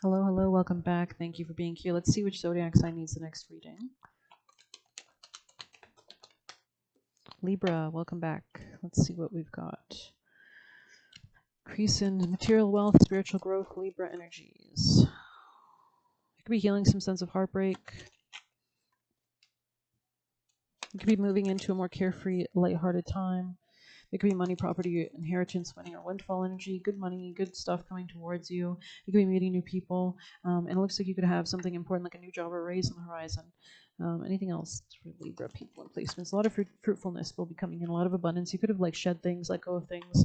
Hello, hello, welcome back. Thank you for being here. Let's see which zodiac sign needs the next reading. Libra, welcome back. Let's see what we've got. Increase in material wealth, spiritual growth, Libra energies. You could be healing some sense of heartbreak. You could be moving into a more carefree, lighthearted time. It could be money, property, inheritance, money, or windfall energy. Good money, good stuff coming towards you. You could be meeting new people. And it looks like you could have something important like a new job or raise on the horizon. Anything else for Libra people and placements? A lot of fruitfulness will be coming in, a lot of abundance. You could have like shed things, let go of things.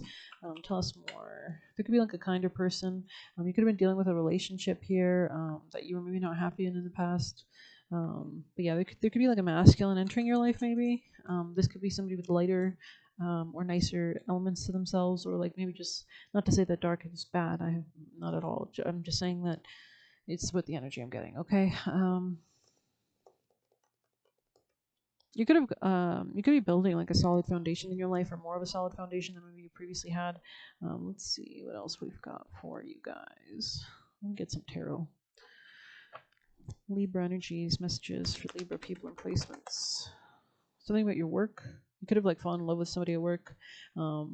Tell us more. There could be like a kinder person. You could have been dealing with a relationship here that you were maybe not happy in the past. But yeah, there could be like a masculine entering your life maybe. This could be somebody with lighter or nicer elements to themselves, or like maybe just not to say that dark is bad. I have not at all. I'm just saying that it's what the energy I'm getting. Okay. You could be building like a solid foundation in your life, or more of a solid foundation than maybe you previously had. Let's see what else we've got for you guys. Let me get some tarot. Libra energies, messages for Libra people and placements. Something about your work. You could have like fallen in love with somebody at work. There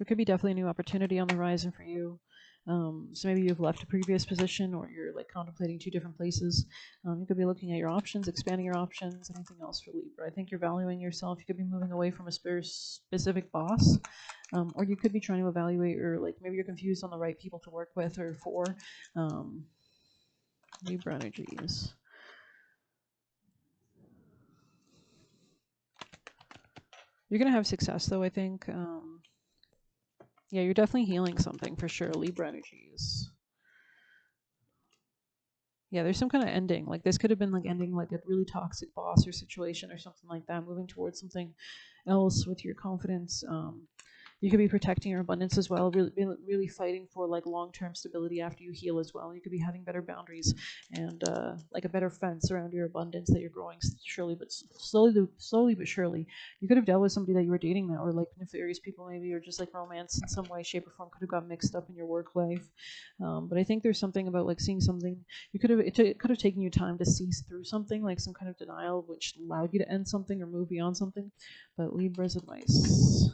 could be definitely a new opportunity on the horizon for you. So maybe you've left a previous position, or you're like contemplating two different places. You could be looking at your options, expanding your options. Anything else for Libra? I think you're valuing yourself. You could be moving away from a specific boss, or you could be trying to evaluate, or like maybe you're confused on the right people to work with or for. Libra energies. You're gonna have success, though. I think. Yeah, you're definitely healing something for sure. Libra energies. Yeah, there's some kind of ending. Like this could have been like ending like a really toxic boss or situation or something like that, moving towards something else with your confidence. You could be protecting your abundance as well, really fighting for like long-term stability after you heal as well. You could be having better boundaries and like a better fence around your abundance that you're growing surely, but slowly but surely. You could have dealt with somebody that you were dating that were like nefarious people maybe, or just like romance in some way, shape, or form could have got mixed up in your work life. But I think there's something about like seeing something. You could have it could have taken you time to see through something, like some kind of denial, which allowed you to end something or move beyond something. But Libra's advice.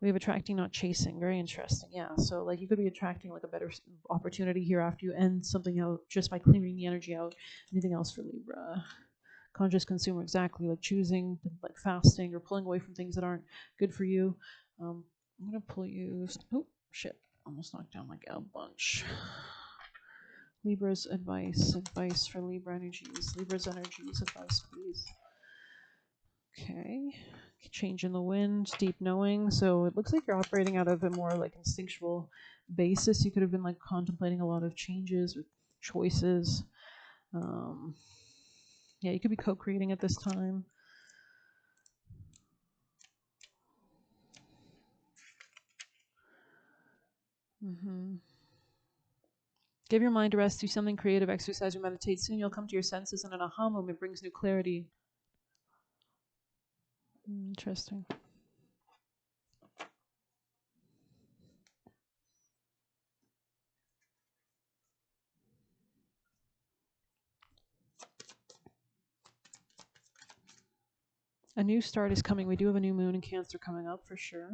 We have attracting, not chasing. Very interesting. Yeah. So like you could be attracting like a better opportunity here after you end something out just by clearing the energy out. Anything else for Libra? Conscious consumer, exactly. Like choosing, like fasting, or pulling away from things that aren't good for you. I'm gonna pull you. Oh shit! Almost knocked down like a bunch. Libra's advice for Libra energies. Libra's energies, advice, please. Okay. Change in the wind, deep knowing. So it looks like you're operating out of a more like instinctual basis. You could have been like contemplating a lot of changes or choices. Yeah, you could be co-creating at this time. Give your mind a rest, do something creative, exercise or meditate. Soon you'll come to your senses, and an aha moment brings new clarity. Interesting. A new start is coming. We do have a new moon in Cancer coming up for sure.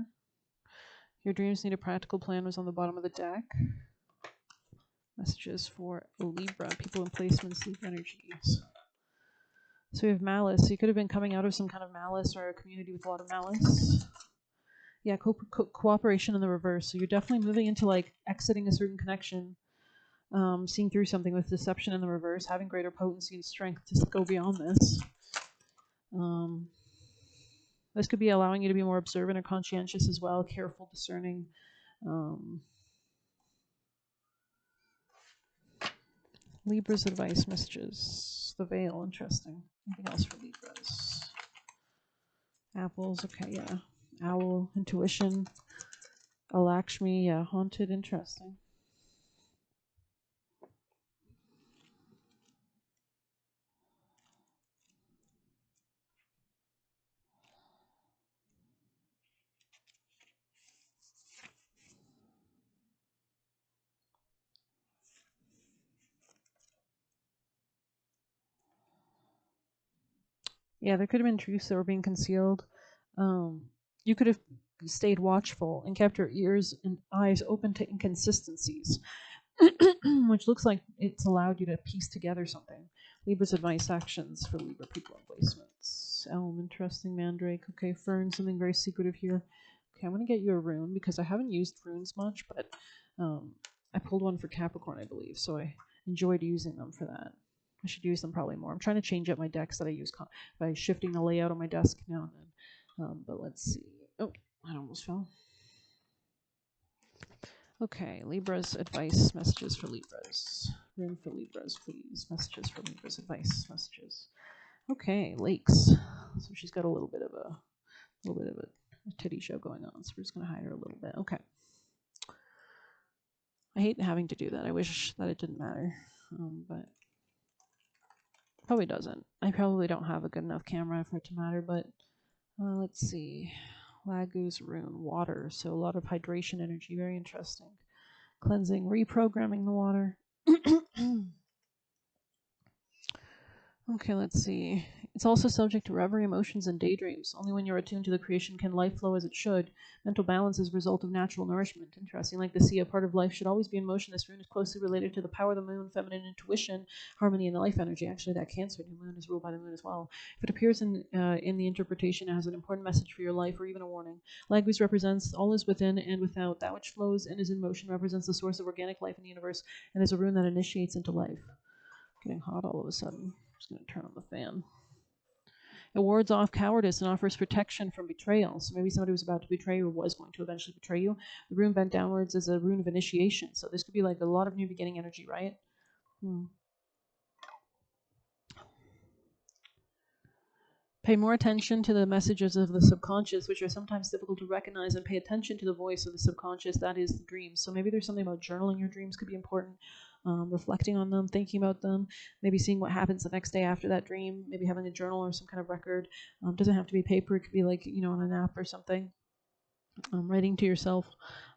Your dreams need a practical plan was on the bottom of the deck. Messages for Libra, people in placements, Libra energies. So we have malice. So you could have been coming out of some kind of malice, or a community with a lot of malice. Yeah, cooperation in the reverse. So you're definitely moving into like exiting a certain connection, seeing through something with deception in the reverse, having greater potency and strength to go beyond this. This could be allowing you to be more observant or conscientious as well, careful, discerning. Libra's advice messages. The veil, interesting. Anything else for Libras? Apples, okay, yeah. Owl, intuition. Alakshmi, yeah. Haunted, interesting. Yeah, there could have been truths that were being concealed. You could have stayed watchful and kept your ears and eyes open to inconsistencies, which looks like it's allowed you to piece together something. Libra's advice actions for Libra people and placements. Elm, interesting. Mandrake. Okay, Fern, something very secretive here. Okay, I'm going to get you a rune because I haven't used runes much, but I pulled one for Capricorn, I believe, so I enjoyed using them for that. I should use them probably more. I'm trying to change up my decks that I use by shifting the layout on my desk now and then. But let's see. Oh, I almost fell. Okay, Libra's advice messages for Libras. Room for Libras, please. Messages for Libras, advice messages. Okay, lakes. So she's got a little bit of a titty show going on. So we're just gonna hide her a little bit. Okay. I hate having to do that. I wish that it didn't matter, but probably doesn't. I probably don't have a good enough camera for it to matter. But let's see. Lagu's rune, water. So a lot of hydration energy. Very interesting. Cleansing, reprogramming the water. Okay, let's see. It's also subject to reverie, emotions, and daydreams. Only when you're attuned to the creation can life flow as it should. Mental balance is a result of natural nourishment. Interesting. Like the sea, a part of life should always be in motion. This rune is closely related to the power of the moon, feminine intuition, harmony, and life energy. Actually, that Cancer new moon is ruled by the moon as well. If it appears in the interpretation as an important message for your life or even a warning. Lagus represents all is within and without. That which flows and is in motion represents the source of organic life in the universe and is a rune that initiates into life. Getting hot all of a sudden. I'm just going to turn on the fan. It wards off cowardice and offers protection from betrayal. So maybe somebody was about to betray you or was going to eventually betray you. The rune bent downwards is a rune of initiation. So this could be like a lot of new beginning energy, right? Pay more attention to the messages of the subconscious, which are sometimes difficult to recognize, and pay attention to the voice of the subconscious, that is the dreams. So maybe there's something about journaling your dreams could be important, reflecting on them, thinking about them, maybe seeing what happens the next day after that dream, maybe having a journal or some kind of record. Doesn't have to be paper, it could be like, on an app or something, writing to yourself.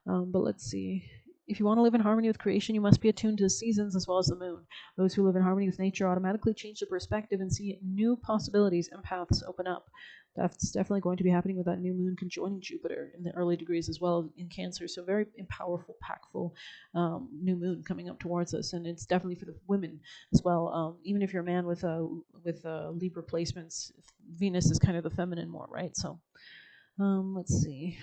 But let's see. If you want to live in harmony with creation, you must be attuned to the seasons as well as the moon. Those who live in harmony with nature automatically change their perspective and see new possibilities and paths open up. That's definitely going to be happening with that new moon conjoining Jupiter in the early degrees as well in Cancer. So very powerful, impactful new moon coming up towards us, and it's definitely for the women as well. Even if you're a man with Libra placements, Venus is kind of the feminine more, right? So let's see.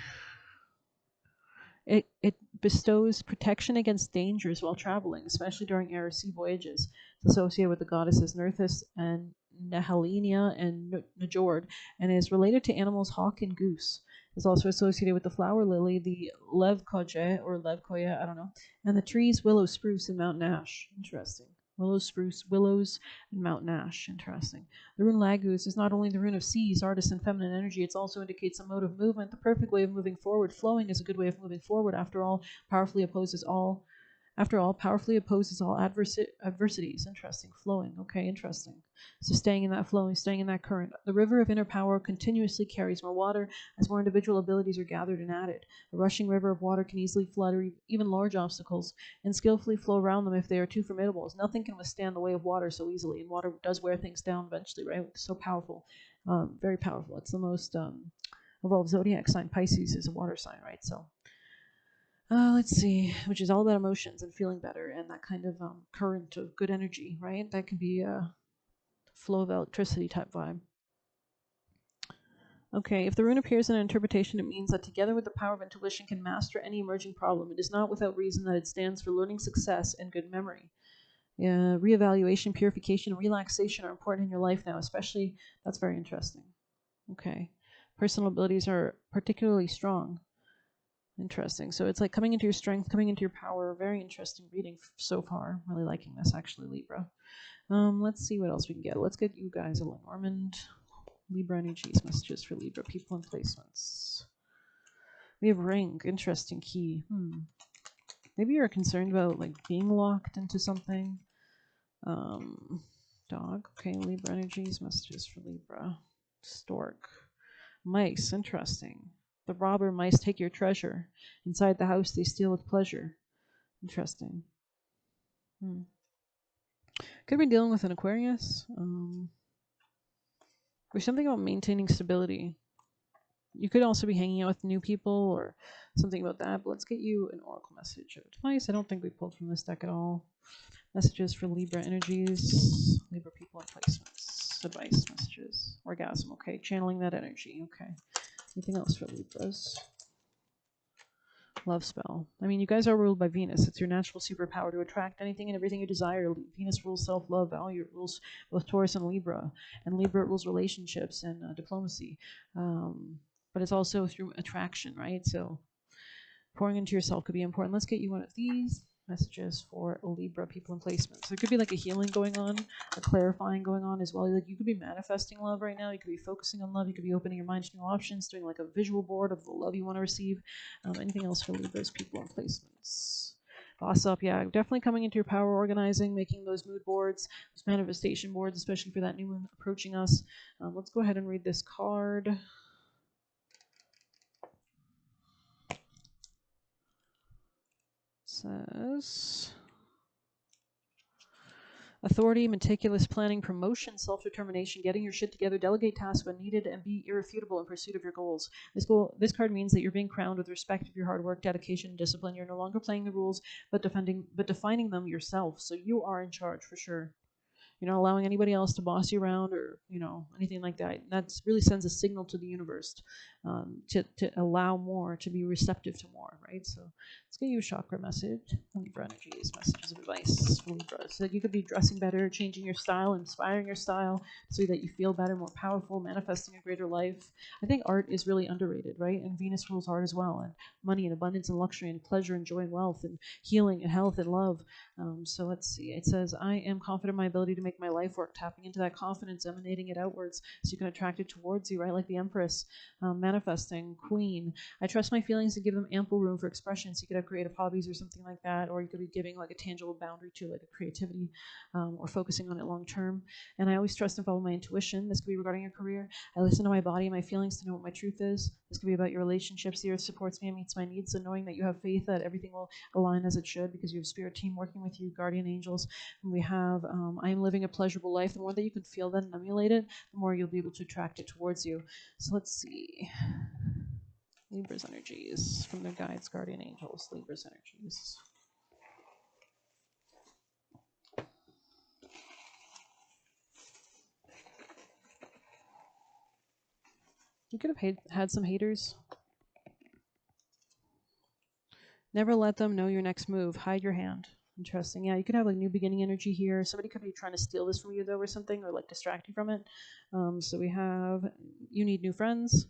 It bestows protection against dangers while traveling, especially during air or sea voyages. It's associated with the goddesses Nerthus and Nehelenia and Njord, and is related to animals hawk and goose. It's also associated with the flower lily, the Levkoya, I don't know, and the trees willow, spruce, and mountain ash. Interesting. Willow, spruce, willows, and mountain ash. Interesting. The rune Lagus is not only the rune of seas, artists, and feminine energy, it also indicates a mode of movement, the perfect way of moving forward. Flowing is a good way of moving forward. After all, powerfully opposes all adversities. Interesting. Flowing. Okay, interesting. So staying in that flow, staying in that current. The river of inner power continuously carries more water as more individual abilities are gathered and added. A rushing river of water can easily flood even large obstacles and skillfully flow around them if they are too formidable. As nothing can withstand the way of water so easily, and water does wear things down eventually, right? It's so powerful. Very powerful. It's the most evolved zodiac sign. Pisces is a water sign, right? So let's see, which is all about emotions and feeling better and that kind of current of good energy, right? That can be a flow of electricity type vibe. Okay, if the rune appears in an interpretation, it means that together with the power of intuition can master any emerging problem. It is not without reason that it stands for learning, success, and good memory. Reevaluation, purification, and relaxation are important in your life now, especially, that's very interesting. Okay, personal abilities are particularly strong. Interesting. So it's like coming into your strength, coming into your power. Very interesting reading so far. I'm really liking this, actually, Libra. Let's see what else we can get. Let's get you guys a Lenormand. Libra energies, messages for Libra people and placements. We have Ring. Interesting key. Maybe you're concerned about like being locked into something. Dog. Okay, Libra energies, messages for Libra. Stork. Mice. Interesting. The robber mice take your treasure. Inside the house, they steal with pleasure. Interesting. Could be dealing with an Aquarius. There's something about maintaining stability. You could also be hanging out with new people or something about that, but let's get you an oracle message of advice. I don't think we pulled from this deck at all. Messages for Libra energies, Libra people and placements, advice messages, orgasm. Okay, channeling that energy. Okay. Anything else for Libras? Love spell. I mean, you guys are ruled by Venus. It's your natural superpower to attract anything and everything you desire. Venus rules self-love, value. It rules both Taurus and Libra. And Libra rules relationships and diplomacy. But it's also through attraction, right? So pouring into yourself could be important. Let's get you one of these messages for Libra people and placements. There could be like a healing going on, a clarifying going on as well. Like you could be manifesting love right now. You could be focusing on love. You could be opening your mind to new options, doing like a visual board of the love you want to receive. Anything else for Libra's people and placements? Boss up, yeah, definitely coming into your power, organizing, making those mood boards, those manifestation boards, especially for that new moon approaching us. Let's go ahead and read this card. Says authority, meticulous planning, promotion, self-determination, getting your shit together, delegate tasks when needed, and be irrefutable in pursuit of your goals. This card means that you're being crowned with respect of your hard work, dedication, and discipline. You're no longer playing the rules, but defining them yourself. So you are in charge for sure. You're not allowing anybody else to boss you around or anything like that. That really sends a signal to the universe to allow more, to be receptive to more, right? So let's get you a chakra message. Libra energies, messages of advice for Libra. So that you could be dressing better, changing your style, inspiring your style so that you feel better, more powerful, manifesting a greater life. I think art is really underrated, right? And Venus rules art as well, and money and abundance and luxury and pleasure and joy and wealth and healing and health and love. So let's see. It says, I am confident in my ability to make my life work, tapping into that confidence, emanating it outwards so you can attract it towards you, right? Like the Empress, manifesting, Queen. I trust my feelings and give them ample room for expression. So you could have creative hobbies or something like that, or you could be giving like a tangible boundary to like a creativity or focusing on it long term. And I always trust and follow my intuition. This could be regarding your career. I listen to my body and my feelings to know what my truth is. This could be about your relationships. The earth supports me and meets my needs. So knowing that you have faith that everything will align as it should because you have spirit team working with you, guardian angels. And we have I am living a pleasurable life. The more that you can feel that and emulate it, the more you'll be able to attract it towards you. So let's see. Libra's energies from their guides, guardian angels. Libra's energies. You could have had some haters. Never let them know your next move. Hide your hand. Interesting. Yeah, you could have like new beginning energy here. Somebody could be trying to steal this from you though or something, or like distract you from it. So we have you need new friends.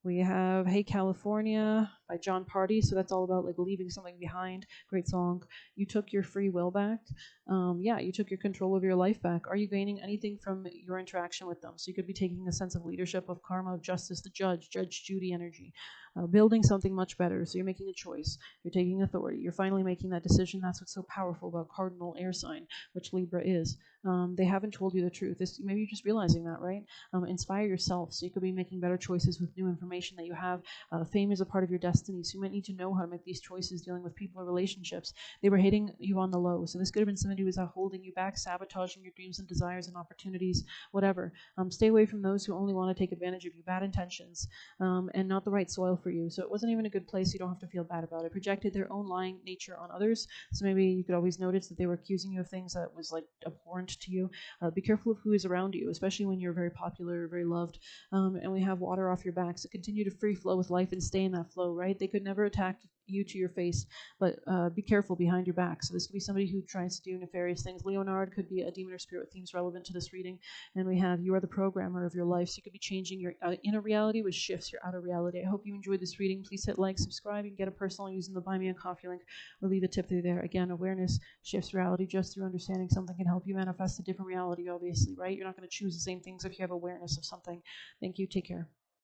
We have Hey California by John Party. So that's all about like leaving something behind. Great song. You took your free will back. Yeah, you took your control of your life back. Are you gaining anything from your interaction with them? So you could be taking a sense of leadership, of karma, of justice, the Judge Judy energy. Building something much better. So you're making a choice. You're taking authority. You're finally making that decision. That's what's so powerful about cardinal air sign, which Libra is. They haven't told you the truth. Maybe you're just realizing that, right? Inspire yourself. So you could be making better choices with new information that you have. Fame is a part of your destiny. So you might need to know how to make these choices dealing with people or relationships. They were hitting you on the low. So this could have been somebody who was holding you back, sabotaging your dreams and desires and opportunities, whatever. Stay away from those who only want to take advantage of you. Bad intentions and not the right soil for you. So it wasn't even a good place. You don't have to feel bad about it. Projected their own lying nature on others. So maybe you could always notice that they were accusing you of things that was like abhorrent to you. Be careful of who is around you, especially when you're very popular, very loved. And we have water off your back. So continue to free flow with life and stay in that flow, right? They could never attack you to your face, but be careful behind your back. So this could be somebody who tries to do nefarious things. Leonard could be a demon or spirit themes relevant to this reading. And we have you are the programmer of your life. So you could be changing your inner reality, which shifts your outer reality. I hope you enjoyed this reading. Please hit like, subscribe. You can get a personal using the Buy Me a Coffee link or leave a tip through there. Again, awareness shifts reality. Just through understanding something can help you manifest a different reality, obviously, right? You're not going to choose the same things if you have awareness of something. Thank you. Take care.